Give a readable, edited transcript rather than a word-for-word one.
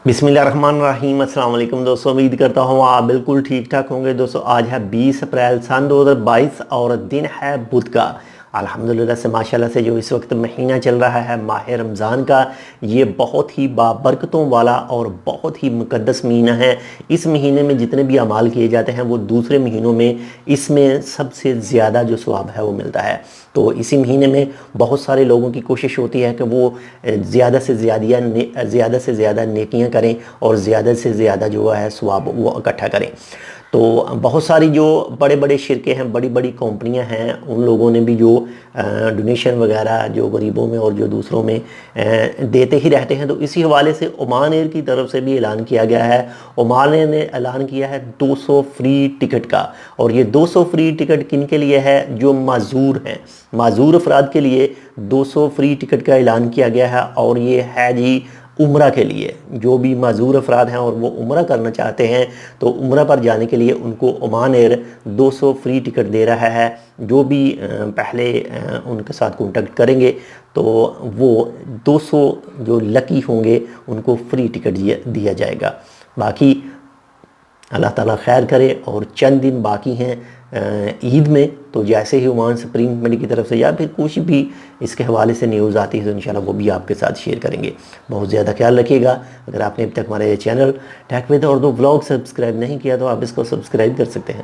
बिस्मिल्लाहिर्रहमानिर्रहीम। अस्सलाम वालेकुम दोस्तों, उम्मीद करता हूँ आप बिल्कुल ठीक ठाक होंगे। दोस्तों आज है 20 अप्रैल सन 2022 और दिन है बुध का। अल्हम्दुलिल्लाह से माशाल्लाह से जो इस वक्त महीना चल रहा है माह रमज़ान का, ये बहुत ही बाबरकतों वाला और बहुत ही मुक़द्दस महीना है। इस महीने में जितने भी अमाल किए जाते हैं वो दूसरे महीनों में इसमें सबसे ज़्यादा जो सवाब है वो मिलता है। तो इसी महीने में बहुत सारे लोगों की कोशिश होती है कि वो ज़्यादा से ज़्यादा नेकियां करें और ज़्यादा से ज़्यादा जो है सवाब वो इकट्ठा करें। तो बहुत सारी जो बड़े बड़े शिरके हैं, बड़ी बड़ी कंपनियां हैं, उन लोगों ने भी जो डोनेशन वगैरह जो गरीबों में और जो दूसरों में देते ही रहते हैं। तो इसी हवाले से ओमान एयर की तरफ से भी ऐलान किया गया है। ओमान एयर ने ऐलान किया है 200 फ्री टिकट का। और ये 200 फ्री टिकट किन के लिए है? जो माजूर हैं, माजूर अफराद के लिए 200 फ्री टिकट का ऐलान किया गया है। और ये है जी उम्रा के लिए। जो भी माजूर अफराद हैं और वो उम्रा करना चाहते हैं तो उम्रा पर जाने के लिए उनको ओमान एयर 200 फ्री टिकट दे रहा है। जो भी पहले उनके साथ कॉन्टैक्ट करेंगे तो वो 200 जो लकी होंगे उनको फ्री टिकट दिया जाएगा। बाकी अल्लाह ताला खैर करे। और चंद दिन बाकी हैं ईद में, तो जैसे ही ओमान सुप्रीम कमेटी की तरफ से या फिर कुछ भी इसके हवाले से न्यूज़ आती है तो इंशाल्लाह वो भी आपके साथ शेयर करेंगे। बहुत ज़्यादा ख्याल रखिएगा। अगर आपने अभी तक हमारे channel tech with Urdu vlog subscribe नहीं किया तो आप इसको सब्सक्राइब कर सकते हैं।